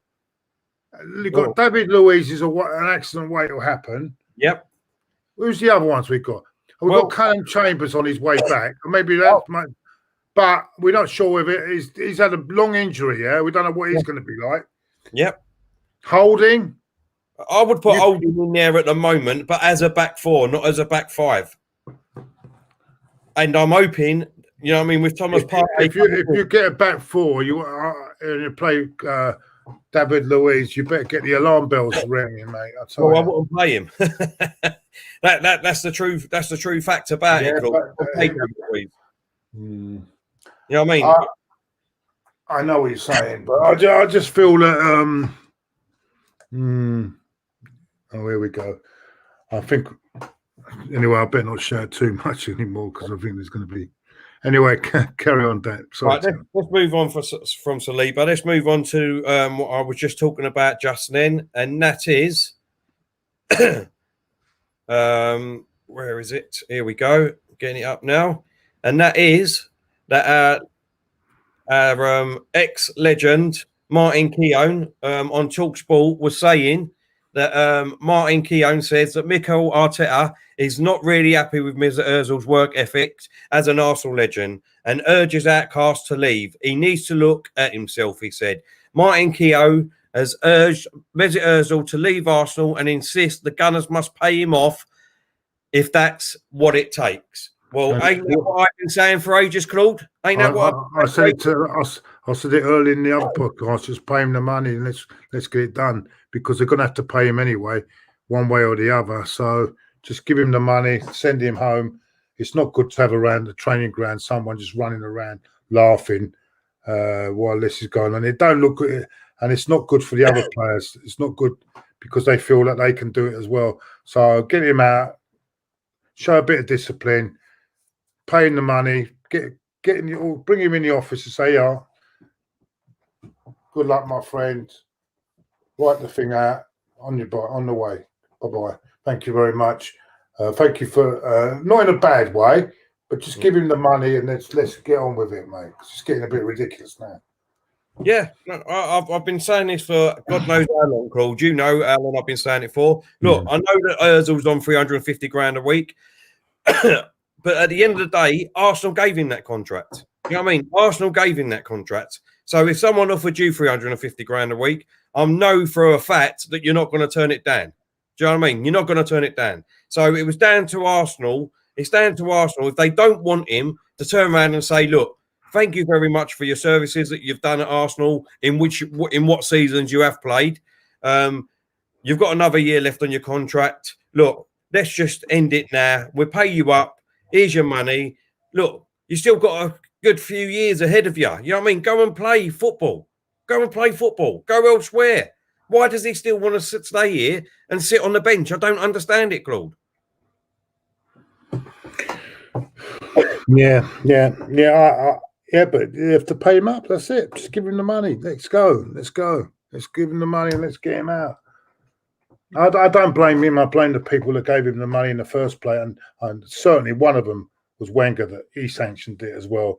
We've got David Luiz is an accident waiting to happen. Yep. Who's the other ones we got? We've got Callum Chambers on his way back. Maybe that might. But we're not sure whether he's had a long injury, yeah? We don't know what he's going to be like. Yep. Holding? I would put Holding in there at the moment, but as a back 4, not as a back 5. And I'm hoping, you know what I mean, with Thomas Partey... If you get a back 4 and you play David Luiz, you better get the alarm bells ringing, mate. I wouldn't play him. That's the true fact about it. You know what I mean? I know what you're saying, but I just feel that. Oh, here we go. I think anyway. I better not share too much anymore because I think there's going to be. Anyway, carry on, Dan. Sorry. Right, let's move on from Saliba. Let's move on to what I was just talking about just then, and that is, where is it? Here we go. Getting it up now, and that is that our ex-legend Martin Keown on TalkSport was saying that Martin Keown says that Mikel Arteta is not really happy with Mesut Ozil's work ethic as an Arsenal legend and urges outcasts to leave. He needs to look at himself, he said. Martin Keown has urged Mesut Ozil to leave Arsenal and insists the Gunners must pay him off if that's what it takes. Well, ain't that what I've been saying for ages, Claude? Ain't that what I said I said it early in the other podcast. Just pay him the money and let's get it done, because they're going to have to pay him anyway, one way or the other. So just give him the money, send him home. It's not good to have around the training ground someone just running around laughing while this is going on. It don't look good, and it's not good for the other players. It's not good because they feel that they can do it as well. So get him out, show a bit of discipline. Pay him the money, bring him in the office and say, "Yeah, good luck, my friend. Write the thing out on the way. Bye-bye. Thank you very much. Thank you for not in a bad way, but just give him the money and let's get on with it, mate. It's just getting a bit ridiculous now." Yeah, no, I've been saying this for God knows how long, Claude. You know how long I've been saying it for. Look, I know that Ozil's on 350 grand a week, but at the end of the day, Arsenal gave him that contract. You know what I mean? Arsenal gave him that contract. So if someone offered you 350 grand a week, I know for a fact that you're not going to turn it down. Do you know what I mean? You're not going to turn it down. So it was down to Arsenal. It's down to Arsenal. If they don't want him, to turn around and say, look, thank you very much for your services that you've done at Arsenal in what seasons you have played. You've got another year left on your contract. Look, let's just end it now. We'll pay you up. Here's your money. Look, you still got a good few years ahead of you. You know what I mean? Go and play football. Go and play football. Go elsewhere. Why does he still want to stay here and sit on the bench? I don't understand it, Claude. Yeah, but you have to pay him up. That's it. Just give him the money. Let's go. Let's give him the money and let's get him out. I don't blame him. I blame the people that gave him the money in the first place. And certainly one of them was Wenger, that he sanctioned it as well.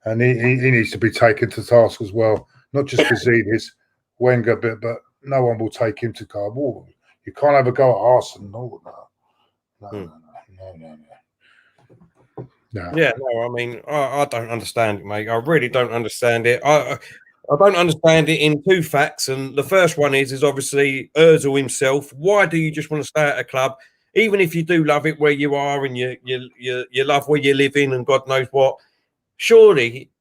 And he needs to be taken to task as well. Not just Gazidis, Wenger, but no one will take him to court. Oh, you can't have a go at Arsenal. No. No. Yeah, no, I mean, I don't understand it, mate. I really don't understand it. I don't understand it in two facts. And the first one is obviously Ozil himself. Why do you just want to stay at a club, even if you do love it where you are and you love where you live in and God knows what? Surely,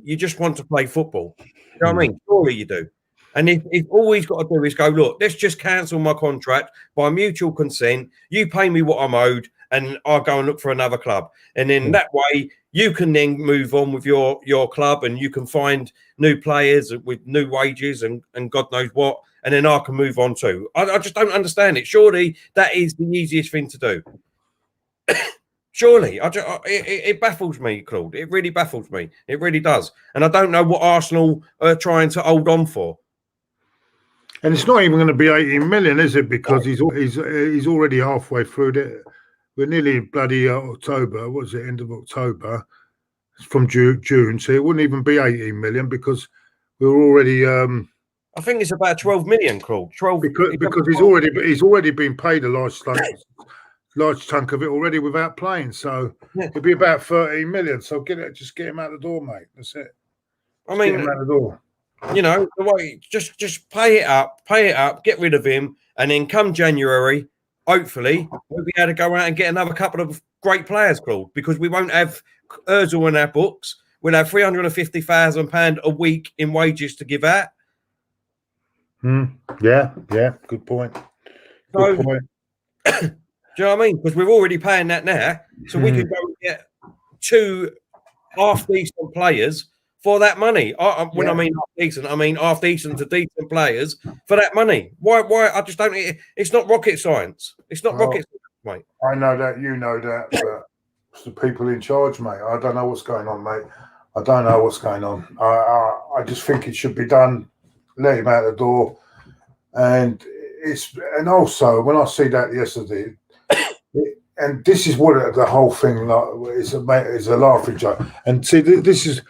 you just want to play football. You know what I mean? Surely you do. And if all he's got to do is go, look, let's just cancel my contract by mutual consent. You pay me what I'm owed, and I'll go and look for another club. And then that way you can then move on with your club and you can find new players with new wages and God knows what. And then I can move on too. I just don't understand it. Surely that is the easiest thing to do. Surely. It baffles me, Claude. It really baffles me. It really does. And I don't know what Arsenal are trying to hold on for. And it's not even going to be 18 million, is it? Because he's already halfway through it. We're nearly bloody October. What was it? End of October. It's from June, so it wouldn't even be 18 million because we're already. I think it's about 12 million, Claude. 12 because he's already been paid a large chunk of it already without playing. So it'd be about 13 million. So just get him out the door, mate. That's it. I mean, get him out the door. You know, the way just pay it up, get rid of him, and then come January, hopefully we'll be able to go out and get another couple of great players, Claude, because we won't have Ozil in our books. We'll have £350,000 a week in wages to give out. Yeah, good point. Good point. Do you know what I mean? Because we're already paying that now, so we could go and get two half-decent players for that money. When I mean half-decent, I mean half-decent to decent players for that money. Why? I just don't. It's not rocket science. It's not rocket science, mate. I know that. You know that. But it's the people in charge, mate. I don't know what's going on, mate. I don't know what's going on. I just think it should be done. Let him out the door. And also when I see that yesterday, and this is what the whole thing is a laughing joke. And see, this is.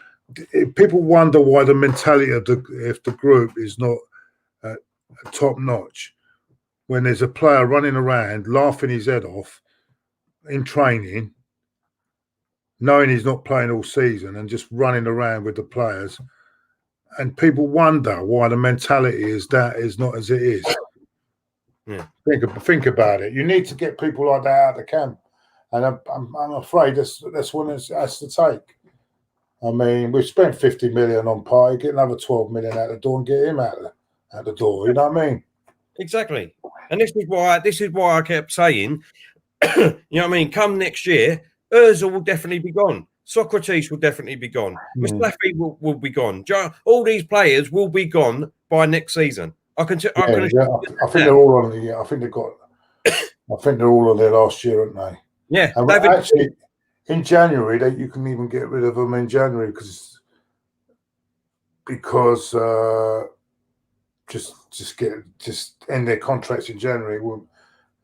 People wonder why the mentality of the group is not top notch when there's a player running around laughing his head off in training, knowing he's not playing all season and just running around with the players, and people wonder why the mentality is not as it is. Yeah. Think about it. You need to get people like that out of the camp, and I'm afraid that's what it has to take. I mean, we've spent 50 million on Partey, get another 12 million out the door and get him out the door. You know what I mean? Exactly. And this is why I kept saying, you know what I mean? Come next year, Ozil will definitely be gone. Socrates will definitely be gone. Mustafi will be gone. All these players will be gone by next season. I think they're all on the. I think they're all on there last year, aren't they? Yeah. And in January, you can even get rid of them in January because just end their contracts in January won't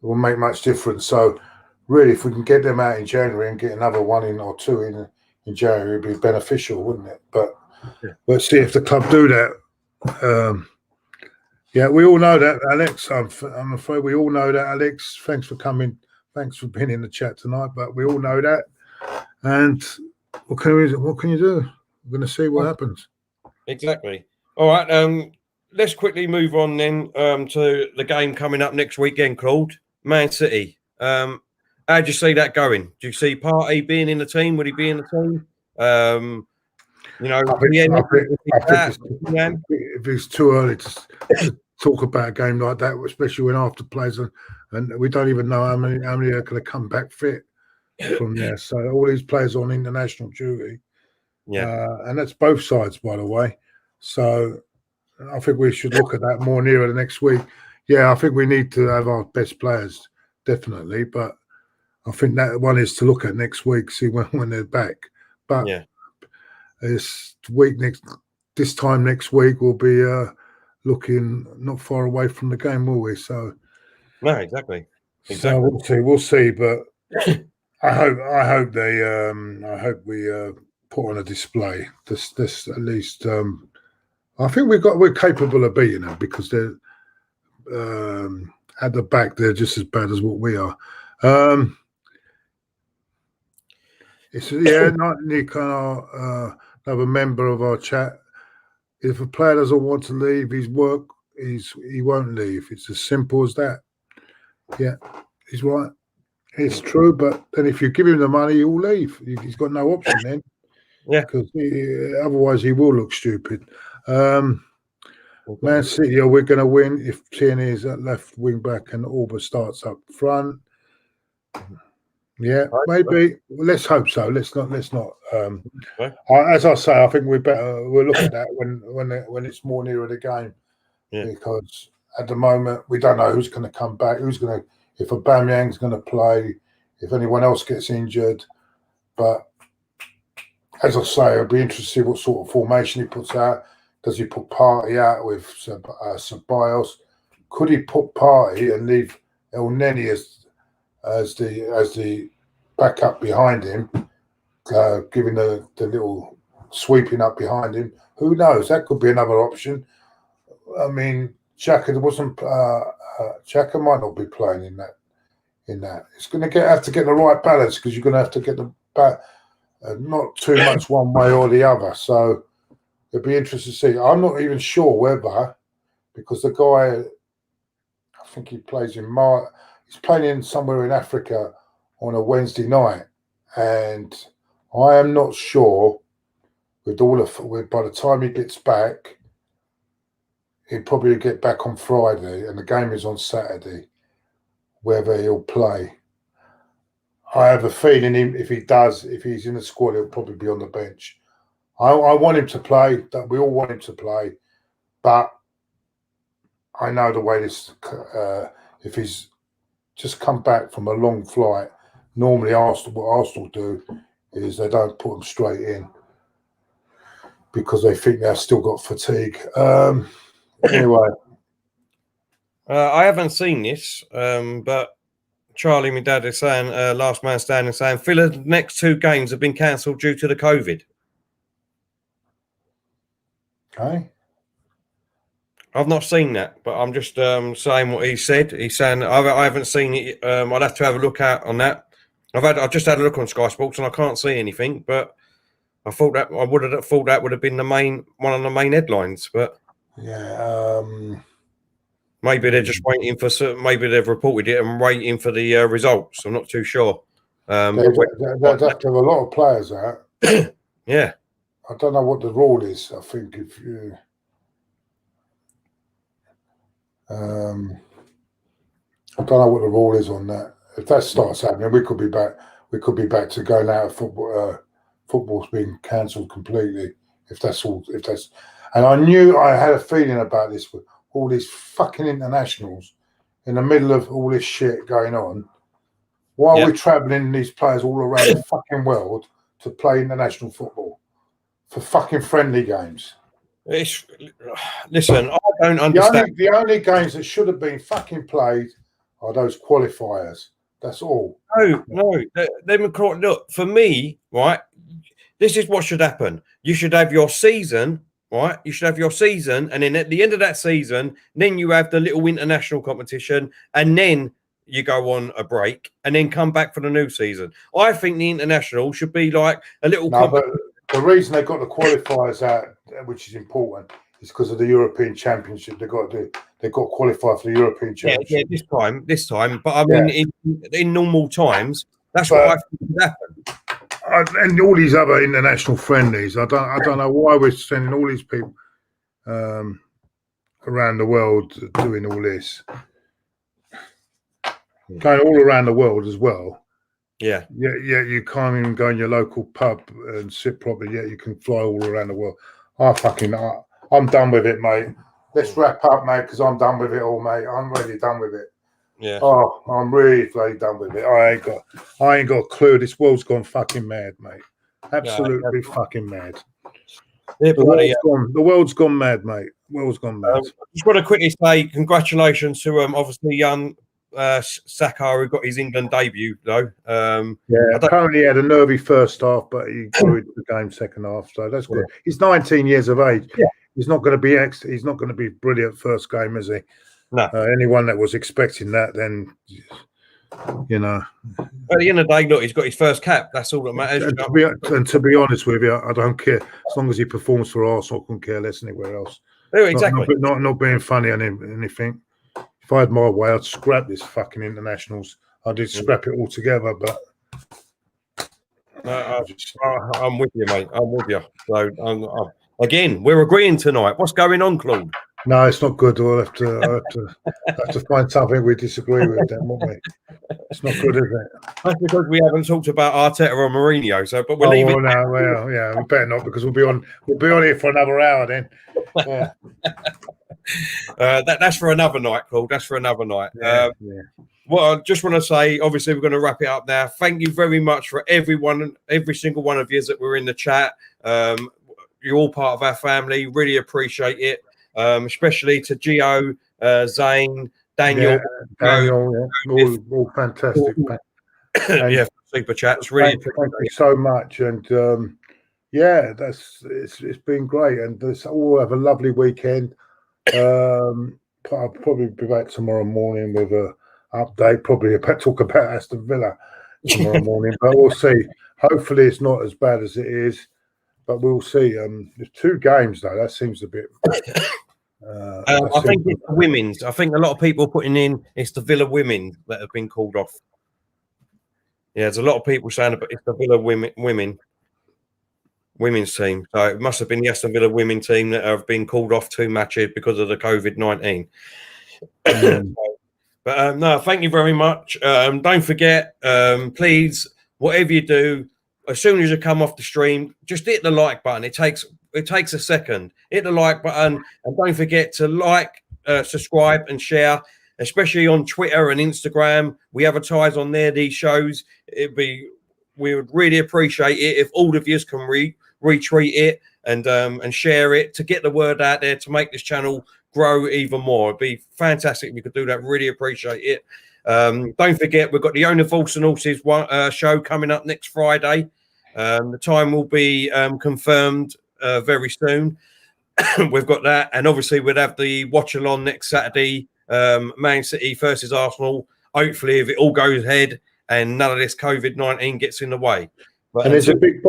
make much difference. So really, if we can get them out in January and get another one in or two in January, it'd be beneficial, wouldn't it? But let's see if the club do that. Yeah, we all know that, Alex. I'm afraid we all know that, Alex. Thanks for coming. Thanks for being in the chat tonight. But we all know that. And what can you do? We're going to see what happens. Exactly. All right. Let's quickly move on then to the game coming up next weekend, Claude. Man City. How do you see that going? Do you see Partey being in the team? Would he be in the team? You know, I think if it's too early to talk about a game like that, especially when after players and we don't even know how many are going to come back fit from there. So all these players on international duty, and that's both sides, by the way. So I think we should look at that more nearer the next week. Yeah, I think we need to have our best players, definitely. But I think that one is to look at next week, see when they're back. But this time next week we'll be looking not far away from the game, will we? So no, exactly. So we'll see. But I hope we put on a display. This at least. I think we're capable of beating them because they're at the back. They're just as bad as what we are. Nick, another member of our chat. If a player doesn't want to leave his work, he won't leave. It's as simple as that. Yeah, he's right. It's true, but then if you give him the money, he'll leave. He's got no option then. Yeah, because otherwise he will look stupid. Man City, we're going to win if Tierney is at left wing back and Auba starts up front. Yeah, maybe. Well, let's hope so. Let's not. As I say, I think we'll look at that when it's more nearer the game, because at the moment we don't know who's going to come back, if Aubameyang's going to play, if anyone else gets injured. But as I say, it'll be interesting to see what sort of formation he puts out. Does he put Partey out with Ceballos? Could he put Partey and leave El Neni as the backup behind him, giving the little sweeping up behind him? Who knows? That could be another option. I mean, Xhaka might not be playing in that. It's going to have to get the right balance, because you're going to have to get the back. Not too much one way or the other. So it'll be interesting to see. I'm not even sure whether, because the guy, I think he plays he's playing in somewhere in Africa on a Wednesday night, and I am not sure by the time he gets back, he'll probably get back on Friday, and the game is on Saturday, whether he'll play. I have a feeling if he's in the squad, he'll probably be on the bench. I want him to play. We all want him to play, but I know the way this. If he's just come back from a long flight, normally what Arsenal do is they don't put him straight in because they think they've still got fatigue. Anyway, I haven't seen this, but Charlie, my dad, is saying, last man standing, saying Villa's next 2 games have been cancelled due to the COVID. Okay. I've not seen that, but I'm just saying what he said. He's saying I haven't seen it. I'd have to have a look out on that. I've just had a look on Sky Sports and I can't see anything. But I would have thought that would have been one of the main headlines. But yeah, maybe they're just waiting for. Maybe they've reported it and waiting for the results. I'm not too sure. They'd have to have a lot of players out. Yeah. I don't know what the rule is. I think if you, I don't know what the rule is on that. If that starts happening, we could be back. We could be back to going out of football. Football's being cancelled completely. If that's, and I had a feeling about this with all these fucking internationals in the middle of all this shit going on. Why are we travelling these players all around the fucking world to play international football for fucking friendly games? Listen, I don't understand. The only games that should have been fucking played are those qualifiers. That's all. No. Look, for me, right, this is what should happen. You should have your season, right? You should have your season, and then at the end of that season, then you have the little international competition, and then you go on a break, and then come back for the new season. I think the international should be like a little. But the reason they got the qualifiers out, which is important, is because of the European Championship. They got to qualify for the European Championship. Yeah, this time. But I mean, in normal times, that's what I think should happen. And all these other international friendlies, I don't know why we're sending all these people around the world doing all this, going all around the world as well. Yeah. You can't even go in your local pub and sit properly. Yeah, you can fly all around the world. I'm done with it, mate. Let's wrap up, mate, because I'm done with it all, mate. I'm really done with it. Yeah. Oh, I'm really done with it. I ain't got a clue. This world's gone fucking mad, mate. Absolutely fucking mad. Yeah, the world's gone mad, mate. World's gone mad. Just want to quickly say congratulations to obviously young Saka, who got his England debut though. Apparently he had a nervy first half, but he grew the game second half, so that's good. He's 19 years of age. Yeah. He's not going to be he's not going to be brilliant first game, is he? No. Anyone that was expecting that, then you know. At the end of the day, look, he's got his first cap. That's all that matters. And to be honest with you, I don't care as long as he performs for Arsenal. I couldn't care less anywhere else. Oh, exactly. Not being funny on anything. If I had my way, I'd scrap this fucking internationals. I did scrap it all together, but I'm with you, mate. I'm with you. So again, we're agreeing tonight. What's going on, Claude? No, it's not good. I'll have to find something we disagree with, then, won't we? It's not good, is it? That's because we haven't talked about Arteta or Mourinho. So, but we'll leave it. Yeah, we better not, because we'll be on here for another hour then. Yeah. That's for another night, Claude. That's for another night. Well, I just want to say, obviously, we're going to wrap it up now. Thank you very much for everyone, every single one of you that were in the chat. You're all part of our family. Really appreciate it. Especially to Gio, Zane, Daniel. All fantastic. Super chats. Really, thank you so much. And it's been great. And all have a lovely weekend. I'll probably be back tomorrow morning with a update. Probably talk about Aston Villa tomorrow morning, but we'll see. Hopefully, it's not as bad as it is. But we'll see. There's 2 games though. That seems a bit. I think it's the women's. I think a lot of people putting in it's the Villa women that have been called off. Yeah, there's a lot of people saying about it's the Villa women's team. So it must have been the Aston Villa women team that have been called off 2 matches because of the COVID-19. But no, thank you very much. Don't forget, please, whatever you do. As soon as you come off the stream, just hit the like button. It takes a second. Hit the like button, and don't forget to like, subscribe, and share, especially on Twitter and Instagram. We advertise on there these shows. We would really appreciate it if all of you can retweet it and share it to get the word out there to make this channel grow even more. It'd be fantastic if you could do that. Really appreciate it. Don't forget, we've got the Owner Horse and Horses show coming up next Friday. The time will be confirmed very soon. We've got that, and obviously we'll have the watch along next Saturday, Man City versus Arsenal. Hopefully, if it all goes ahead and none of this COVID-19 gets in the way. But and there's a big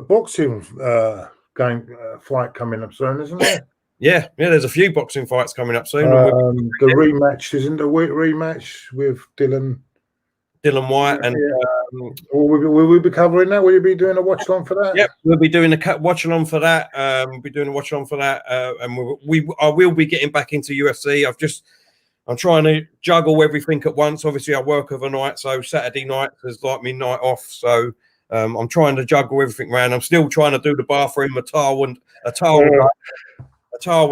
boxing fight coming up soon, isn't there? Yeah, there's a few boxing fights coming up soon. The rematch, isn't the rematch with Dylan White, and will we be covering that? Will you be doing a watch along for that? Yep, we'll be doing a watch along for that. We'll be doing a watch along for that, and I will be getting back into UFC. I'm trying to juggle everything at once. Obviously, I work overnight, so Saturday night is like my night off. So I'm trying to juggle everything around. I'm still trying to do the bathroom, a towel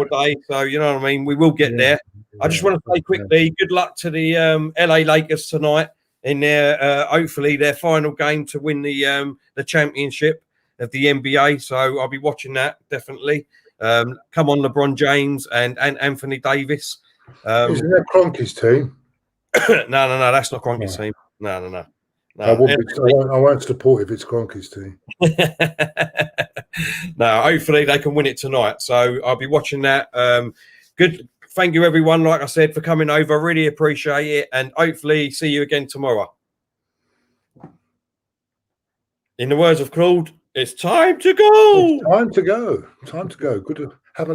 day. So you know what I mean. We will get there. I just want to say quickly, good luck to the LA Lakers tonight in their hopefully their final game to win the championship of the NBA. So I'll be watching that definitely. Come on, LeBron James and Anthony Davis. Isn't that Kroenke's team? No, that's not Kroenke's team. No. I won't support if it's Kroenke's team. No, hopefully they can win it tonight. So I'll be watching that. Good. Thank you, everyone, like I said, for coming over. Really appreciate it. And hopefully see you again tomorrow. In the words of Claude, it's time to go. It's time to go. Time to go. Good to have a